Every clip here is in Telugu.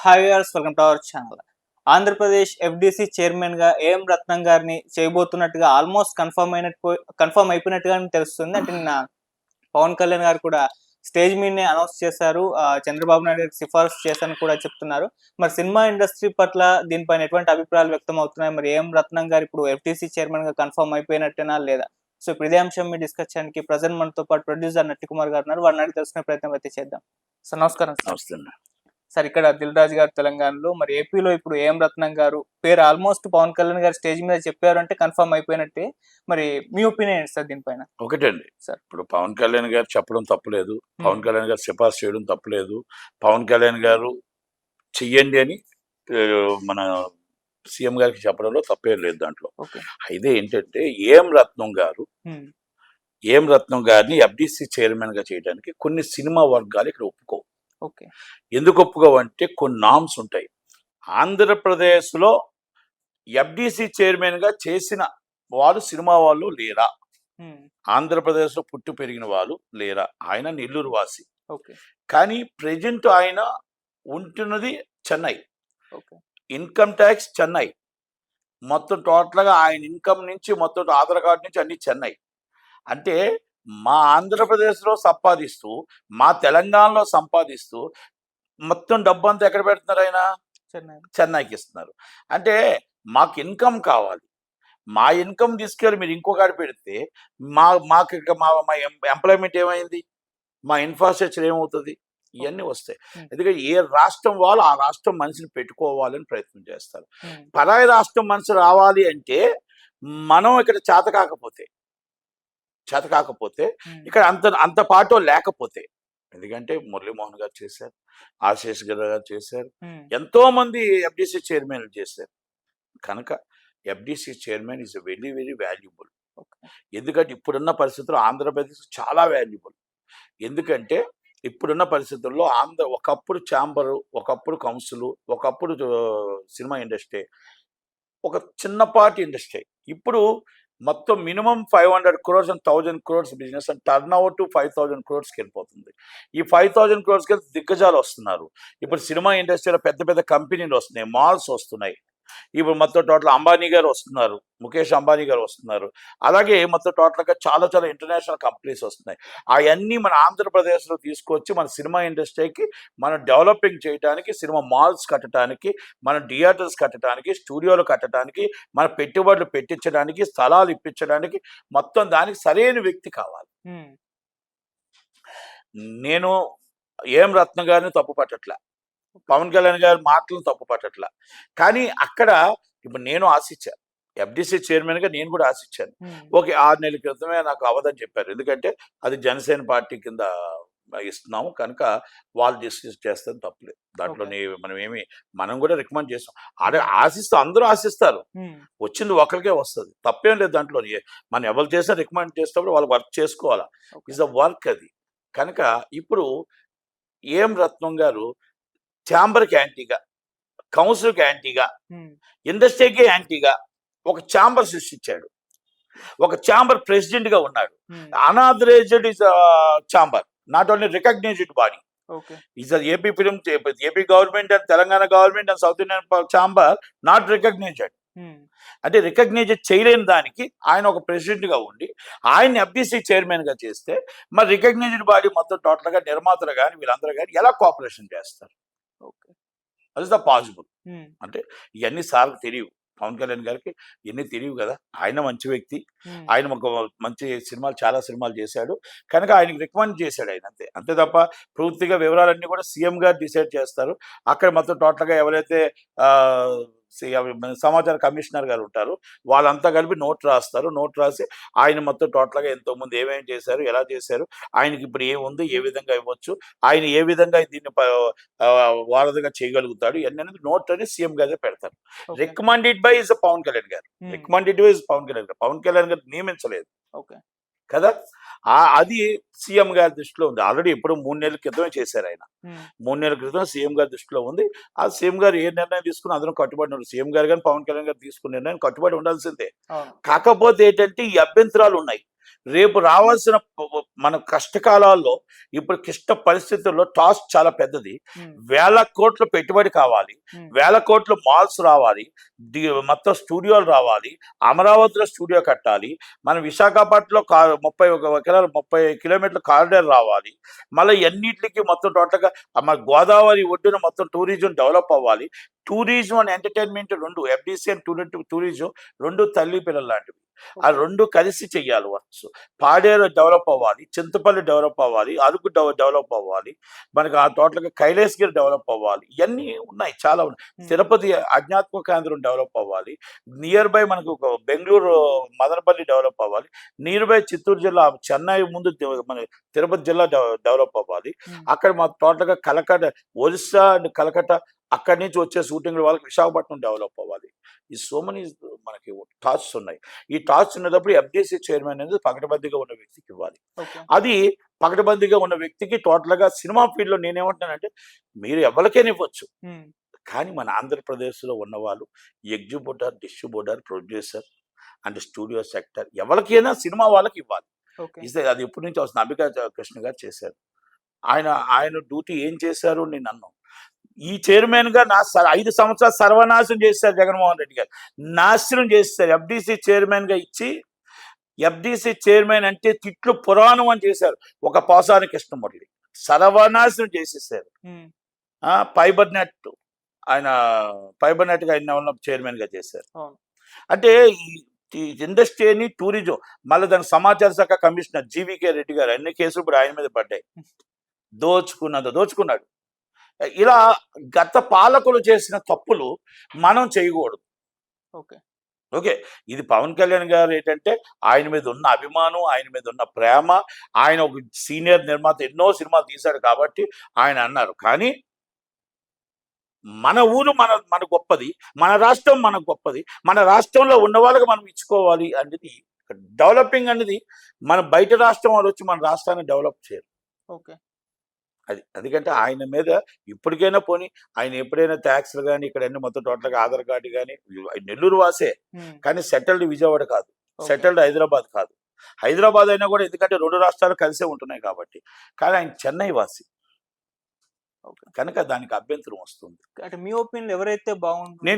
Hi viewers, welcome to our channel. Andhra Pradesh FDC chairman గా ఏఎం రత్నం గారిని చేయబోతున్నట్టుగా ఆల్మోస్ట్ కన్ఫర్మ్ అయిపోయినట్టుగా తెలుస్తుంది. అంటే నిన్న పవన్ కళ్యాణ్ గారు కూడా స్టేజ్ మీదనే అనౌన్స్ చేశారు. చంద్రబాబు నాయుడు గారికి సిఫారసు చేశారని కూడా చెప్తున్నారు. మరి సినిమా ఇండస్ట్రీ పట్ల దీనిపైన ఎటువంటి అభిప్రాయాలు వ్యక్తం అవుతున్నాయి? మరి ఏఎం రత్నం గారు ఇప్పుడు ఎఫ్డీసీ చైర్మన్ గా కన్ఫర్మ్ అయిపోయినట్టేనా లేదా? సో ఇప్పుడు ఇదే అంశం మీద డిస్కస్ చేయడానికి ప్రజెంట్ మనతో పాటు ప్రొడ్యూసర్ నట్టి కుమార్ గారు ఉన్నారు. వారిని అడిగి తెలుసుకునే ప్రయత్నం అయితే చేద్దాం. సార్ నమస్కారం. సార్ ఇక్కడ దిల్ రాజు గారు తెలంగాణలో, మరి ఏపీలో ఇప్పుడు ఏఎం రత్నం గారు పేరు ఆల్మోస్ట్ పవన్ కళ్యాణ్ గారు స్టేజ్ మీద చెప్పారు అంటే కన్ఫర్మ్ అయిపోయినట్టే. మరి మీ ఒపీనియన్ ఏంటి సార్ దీనిపైన? ఒకటండి సార్, ఇప్పుడు పవన్ కళ్యాణ్ గారు చెప్పడం తప్పలేదు, పవన్ కళ్యాణ్ గారు సిఫార్సు చేయడం తప్పలేదు, పవన్ కళ్యాణ్ గారు చెయ్యండి అని మన సీఎం గారికి చెప్పడంలో తప్పేం లేదు దాంట్లో. అయితే ఏంటంటే ఏఎం రత్నం గారిని ఎఫ్డీసీ చైర్మన్ గా చేయడానికి కొన్ని సినిమా వర్గాలు ఇక్కడ ఒప్పుకోవు. ఎందుకు ఒప్పుకోవంటే కొన్ని నామ్స్ ఉంటాయి. ఆంధ్రప్రదేశ్లో ఎఫ్డీసీ చైర్మన్ గా చేసిన వాళ్ళు సినిమా వాళ్ళు లేరా? ఆంధ్రప్రదేశ్లో పుట్టి పెరిగిన వాళ్ళు లేరా? ఆయన నెల్లూరు వాసి, కానీ ప్రెజెంట్ ఆయన ఉంటున్నది చెన్నై. ఇన్కమ్ ట్యాక్స్ చెన్నై, మొత్తం టోటల్గా ఆయన ఇన్కమ్ నుంచి మొత్తం ఆధార్ కార్డు నుంచి అన్ని చెన్నై. అంటే మా ఆంధ్రప్రదేశ్లో సంపాదిస్తూ మా తెలంగాణలో సంపాదిస్తూ మొత్తం డబ్బు అంతా ఎక్కడ పెడుతున్నారు? ఆయన చెన్నైకి ఇస్తున్నారు. అంటే మాకు ఇన్కమ్ కావాలి, మా ఇన్కమ్ తీసుకెళ్ళి మీరు ఇంకొకటి పెడితే మాకు మా ఎంప్లాయ్మెంట్ ఏమైంది, మా ఇన్ఫ్రాస్ట్రక్చర్ ఏమవుతుంది? ఇవన్నీ వస్తాయి. ఎందుకంటే ఏ రాష్ట్రం వాళ్ళు ఆ రాష్ట్రం మనిషిని పెట్టుకోవాలని ప్రయత్నం చేస్తారు. పరాయి రాష్ట్రం మనిషి రావాలి అంటే మనం ఇక్కడ చేత కాకపోతే ఇక్కడ అంత పాటు లేకపోతే, ఎందుకంటే మురళీమోహన్ గారు చేశారు, ఆశీష్ గారు చేశారు, ఎంతో మంది ఎఫ్డీసీ చైర్మన్ చేశారు. కనుక FDC chairman is very very valuable. ఎందుకంటే ఇప్పుడున్న పరిస్థితుల్లో ఆంధ్రప్రదేశ్ చాలా వాల్యుబుల్. ఎందుకంటే ఇప్పుడున్న పరిస్థితుల్లో ఒకప్పుడు ఛాంబరు, ఒకప్పుడు కౌన్సిల్, ఒకప్పుడు సినిమా ఇండస్ట్రీ ఒక చిన్నపాటి ఇండస్ట్రీ. ఇప్పుడు మొత్తం minimum 500 crores and 1000 crores business and turn over to 5000 crores వెళ్ళిపోతుంది. ఈ 5000 crores వెళ్ళి దిగ్గజాలు వస్తున్నారు. ఇప్పుడు సినిమా ఇండస్ట్రీలో పెద్ద పెద్ద కంపెనీలు వస్తున్నాయి, మాల్స్ వస్తున్నాయి. ఇప్పుడు మొత్తం టోటల్ అంబానీ గారు వస్తున్నారు, ముఖేష్ అంబానీ గారు వస్తున్నారు. అలాగే మొత్తం టోటల్గా చాలా చాలా ఇంటర్నేషనల్ కంపెనీస్ వస్తున్నాయి. అవన్నీ మన ఆంధ్రప్రదేశ్లో తీసుకొచ్చి మన సినిమా ఇండస్ట్రీకి మనం డెవలపింగ్ చేయడానికి, సినిమా మాల్స్ కట్టడానికి, మన థియేటర్స్ కట్టడానికి, స్టూడియోలు కట్టడానికి, మన పెట్టుబడులు పెట్టించడానికి, స్థలాలు ఇప్పించడానికి మొత్తం దానికి సరైన వ్యక్తి కావాలి. నేను ఏఎం రత్న గారిని తప్పు పట్టట్లా, పవన్ కళ్యాణ్ గారి మాటలను తప్పు పట్టట్లా. కానీ అక్కడ ఇప్పుడు నేను ఆశించాను, ఎఫ్డీసీ చైర్మన్ గా నేను కూడా ఆశించాను. ఓకే, 6 నెలల క్రితమే నాకు అవదని చెప్పారు. ఎందుకంటే అది జనసేన పార్టీ కింద ఇస్తున్నాము కనుక వాళ్ళు డిస్కస్ చేస్తే తప్పలేదు. దాంట్లో మనం కూడా రికమెండ్ చేస్తాం. అందరూ ఆశిస్తారు, వచ్చింది ఒకరికే వస్తుంది, తప్పేం లేదు దాంట్లో. మనం ఎవరు చేసినా రికమెండ్ చేసినప్పుడు వాళ్ళు వర్క్ చేసుకోవాలా, ఇస్ అ వర్క్ అది. కనుక ఇప్పుడు ఏఎం రత్నం గారు ఛాంబర్కి యాంటీగా, కౌన్సిల్కి యాంటీగా, ఇండస్ట్రీకి యాంటీగా ఒక ఛాంబర్ సృష్టించాడు. ఒక ఛాంబర్ ప్రెసిడెంట్ గా ఉన్నాడు. Unauthorised is chamber, not only recognised body. Is AP film, AP government and Telangana government and South Indian chamber not recognised. అంటే రికగ్నైజ్ చేయలేని దానికి ఆయన ఒక ప్రెసిడెంట్ గా ఉండి ఆయన్ని ఎఫ్డీసీ చైర్మన్ గా చేస్తే మరి రికగ్నైజ్డ్ బాడీ మొత్తం టోటల్ గా నిర్మాతలు కానీ వీళ్ళందరూ కానీ ఎలా కోఆపరేషన్ చేస్తారు? అది ద పాసిబుల్. అంటే ఇవన్నీ సార్కి తెలియవు, పవన్ కళ్యాణ్ గారికి ఇవన్నీ తెలియవు కదా. ఆయన మంచి వ్యక్తి, ఆయన ఒక మంచి చాలా సినిమాలు చేశాడు కనుక ఆయనకి రికమెండ్ చేశాడు ఆయన, అంతే తప్ప పూర్తిగా వివరాలన్నీ కూడా సీఎం గారు డిసైడ్ చేస్తారు. అక్కడ మొత్తం టోటల్గా ఎవరైతే సమాచార కమిషనర్ గారు ఉంటారు వాళ్ళంతా కలిపి నోట్ రాస్తారు. నోట్ రాసి ఆయన మొత్తం టోటల్గా ఎంతోమంది ఏమేమి చేశారు, ఎలా చేశారు, ఆయనకి ఇప్పుడు ఏముంది, ఏ విధంగా ఇవ్వచ్చు, ఆయన ఏ విధంగా దీన్ని వారధిగా చేయగలుగుతాడు, ఇవన్నీ అనేది నోట్ అని సీఎం గారే పెడతారు. Recommended by is Pawan Kalyan garu, recommended by is Pawan Kalyan garu. Pawan Kalyan గారు నియమించలేదు కదా. అది సీఎం గారి దృష్టిలో ఉంది. ఆల్రెడీ ఎప్పుడు 3 నెలల క్రితమే చేశారు ఆయన. 3 నెలల క్రితం సీఎం గారి దృష్టిలో ఉంది. ఆ సీఎం గారు ఏ నిర్ణయం తీసుకుని అందరం కట్టుబడి ఉన్నారు. సీఎం గారు కానీ పవన్ కళ్యాణ్ గారు తీసుకున్న నిర్ణయం కట్టుబడి ఉండాల్సిందే. కాకపోతే ఏంటంటే ఈ అభ్యంతరాలు ఉన్నాయి. రేపు రావాల్సిన మన కష్టకాలాల్లో ఇప్పుడు క్లిష్ట పరిస్థితుల్లో టాస్క్ చాలా పెద్దది. వేల కోట్లు పెట్టుబడి కావాలి, వేల కోట్లు మాల్స్ రావాలి, మొత్తం స్టూడియోలు రావాలి, అమరావతిలో స్టూడియో కట్టాలి, మన విశాఖపట్నంలో 30 కిలోమీటర్ల కారిడార్ రావాలి, మళ్ళీ ఎన్నిటికి మొత్తం టోటల్గా మన గోదావరి ఒడ్డున మొత్తం టూరిజం డెవలప్ అవ్వాలి. టూరిజం అండ్ ఎంటర్టైన్మెంట్ రెండు, ఎఫ్డిసి అండ్ టూరిజం రెండు తల్లి పిల్లలు లాంటివి. ఆ రెండు కలిసి చెయ్యాలి వర్క్స్. పాడేరు డెవలప్ అవ్వాలి, చింతపల్లి డెవలప్ అవ్వాలి, అరకు డెవలప్ అవ్వాలి, మనకి ఆ టోటల్గా కైలాసగిరి డెవలప్ అవ్వాలి. ఇవన్నీ ఉన్నాయి, చాలా ఉన్నాయి. తిరుపతి ఆధ్యాత్మిక కేంద్రం డెవలప్ అవ్వాలి. నియర్ బై మనకు బెంగళూరు మదనపల్లి డెవలప్ అవ్వాలి. నియర్ బై చిత్తూరు జిల్లా, చెన్నై ముందు మన తిరుపతి జిల్లా డెవలప్ అవ్వాలి. అక్కడ మా టోటల్గా కలకట్ట, ఒరిస్సా అండ్ కలకట్ట అక్కడి నుంచి వచ్చే షూటింగ్ల వాళ్ళకి విశాఖపట్నం డెవలప్ అవ్వాలి. ఈ సో మెనీ మనకి టాస్క్స్ ఉన్నాయి. ఈ టాస్క్ ఉన్నప్పుడు ఎఫ్డిసి చైర్మన్ అనేది పకడ్బందీగా ఉన్న వ్యక్తికి ఇవ్వాలి. అది పకడ్బందీగా ఉన్న వ్యక్తికి టోటల్గా సినిమా ఫీల్డ్లో నేనేమంటున్నానంటే మీరు ఎవరికైనా ఇవ్వచ్చు, కానీ మన ఆంధ్రప్రదేశ్లో ఉన్న వాళ్ళు exhibitor, distributor, producer and studio sector ఎవరికైనా సినిమా వాళ్ళకి ఇవ్వాలి. ఇస్తే అది ఎప్పటి నుంచి వస్తుంది. అంబికా కృష్ణ గారు చేశారు. ఆయన డ్యూటీ ఏం చేశారు నేను అన్నాను. ఈ చైర్మన్ గా 5 సంవత్సరాలు సర్వనాశనం చేశారు జగన్మోహన్ రెడ్డి గారు, నాశనం చేస్తారు. ఎఫ్డిసి చైర్మన్ గా ఇచ్చి, ఎఫ్డిసి చైర్మన్ అంటే తిట్లు పురాణం అని చేశారు. ఒక పోసాని కృష్ణమురళి సర్వనాశనం చేసేసారు. ఫైబర్ నెట్ గా ఆయన చైర్మన్ గా చేశారు. అంటే ఈ ఇండస్ట్రీని, టూరిజం, మళ్ళీ దానికి సమాచార శాఖ కమిషనర్ జీవీకే రెడ్డి గారు అన్ని కేసులు ఇప్పుడు ఆయన మీద పడ్డాయి. దోచుకున్నాడు. ఇలా గత పాలకులు చేసిన తప్పులు మనం చేయకూడదు. ఓకే, ఇది పవన్ కళ్యాణ్ గారు ఏంటంటే ఆయన మీద ఉన్న అభిమానం, ఆయన మీద ఉన్న ప్రేమ, ఆయన ఒక సీనియర్ నిర్మాత, ఎన్నో సినిమాలు తీశాడు కాబట్టి ఆయన అన్నారు. కానీ మన ఊరు మన గొప్పది, మన రాష్ట్రం మన గొప్పది, మన రాష్ట్రంలో ఉన్న వాళ్ళకి మనం ఇచ్చుకోవాలి అనేది డెవలపింగ్ అనేది. మన బయట రాష్ట్రం వాళ్ళు వచ్చి మన రాష్ట్రాన్ని డెవలప్ చేయరు. అందుకంటే ఆయన మీద ఇప్పటికైనా పోనీ, ఆయన ఎప్పుడైనా ట్యాక్స్లు కానీ ఇక్కడ అన్ని మొత్తం టోటల్గా ఆధార్ కార్డు కానీ, నెల్లూరు వాసే కానీ సెటిల్డ్ విజయవాడ కాదు, సెటిల్డ్ హైదరాబాద్ కాదు. హైదరాబాద్ అయినా కూడా ఎందుకంటే 2 రాష్ట్రాలు కలిసే ఉంటున్నాయి కాబట్టి. కానీ ఆయన చెన్నై వాసి కనుక దానికి అభ్యంతరం వస్తుంది. అంటే మీ ఒపీనియన్ ఎవరైతే బాగుంటుంది?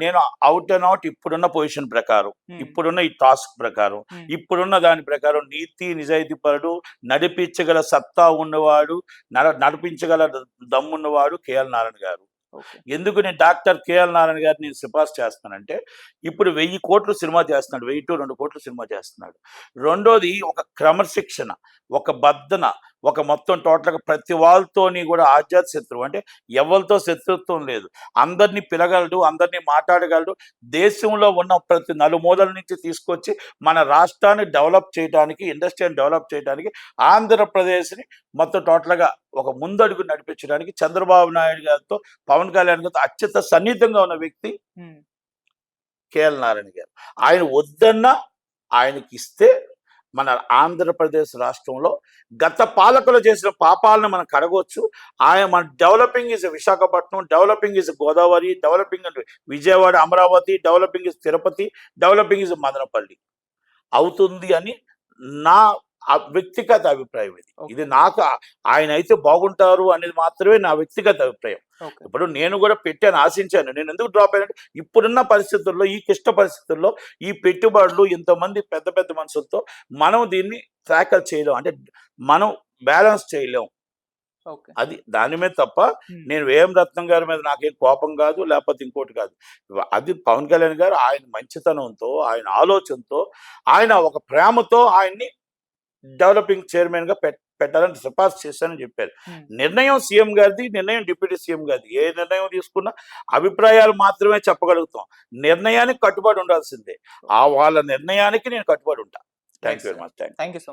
నేను అవుట్ అండ్ అవుట్ ఇప్పుడున్న పొజిషన్ ప్రకారం, ఇప్పుడున్న ఈ టాస్క్ ప్రకారం, ఇప్పుడున్న దాని ప్రకారం నీతి నిజాయితీ పరుడు, నడిపించగల సత్తా ఉన్నవాడు, నడిపించగల దమ్మున్నవాడు కేఎల్ నారాయణ గారు. ఎందుకు నేను డాక్టర్ కేఎల్ నారాయణ గారిని సిఫార్సు చేస్తానంటే, ఇప్పుడు 1000 కోట్లు సినిమా చేస్తున్నాడు, 1000 to 2 కోట్లు సినిమా చేస్తున్నాడు. రెండోది ఒక క్రమశిక్షణ, ఒక బద్దన, ఒక మొత్తం టోటల్గా ప్రతి వాళ్ళతోని కూడా ఆజాద్ శత్రువు, అంటే ఎవరితో శత్రుత్వం లేదు, అందరినీ పిలగలడు, అందరినీ మాట్లాడగలడు. దేశంలో ఉన్న ప్రతి నలుమూలల నుంచి తీసుకొచ్చి మన రాష్ట్రాన్ని డెవలప్ చేయడానికి, ఇండస్ట్రీని డెవలప్ చేయడానికి, ఆంధ్రప్రదేశ్ని మొత్తం టోటల్గా ఒక ముందడుగు నడిపించడానికి చంద్రబాబు నాయుడు గారితో, పవన్ కళ్యాణ్ గారితో అత్యంత సన్నిహితంగా ఉన్న వ్యక్తి కేఎల్ నారాయణ గారు. ఆయన వద్దన్నా ఆయనకి ఇస్తే మన ఆంధ్రప్రదేశ్ రాష్ట్రంలో గత పాలకులు చేసిన పాపాలను మనం కడగవచ్చు. మన developing is Visakhapatnam, developing is Godavari, developing Vijayawada, Amaravati, developing is Tirupati, developing is Madanapalle అవుతుంది అని నా వ్యక్తిగత అభిప్రాయం. ఇది నాకు ఆయన అయితే బాగుంటారు అనేది మాత్రమే నా వ్యక్తిగత అభిప్రాయం. ఇప్పుడు నేను కూడా పెట్టాను, ఆశించాను. నేను ఎందుకు డ్రాప్ అయ్యానంటే ఇప్పుడున్న పరిస్థితుల్లో, ఈ క్లిష్ట పరిస్థితుల్లో ఈ పెట్టుబడులు ఇంతమంది పెద్ద పెద్ద మనుషులతో మనం దీన్ని ట్యాకల్ చేయలేం, అంటే మనం బ్యాలెన్స్ చేయలేం. అది దాని మీద తప్ప నేను వేం రత్నం గారి మీద నాకేం కోపం కాదు, లేకపోతే ఇంకోటి కాదు. అది పవన్ కళ్యాణ్ గారు ఆయన మంచితనంతో, ఆయన ఆలోచనతో, ఆయన ఒక ప్రేమతో ఆయన్ని డెవలపింగ్ చైర్మన్ గా పెట్టాలని సిఫార్సు చేశానని చెప్పారు. నిర్ణయం సీఎం గారిది, నిర్ణయం డిప్యూటీ సీఎం గారిది. ఏ నిర్ణయం తీసుకున్నా అభిప్రాయాలు మాత్రమే చెప్పగలుగుతాం, నిర్ణయానికి కట్టుబడి ఉండాల్సిందే. వాళ్ళ నిర్ణయానికి నేను కట్టుబడి ఉంటాను. Thank you very much. Thank you so much.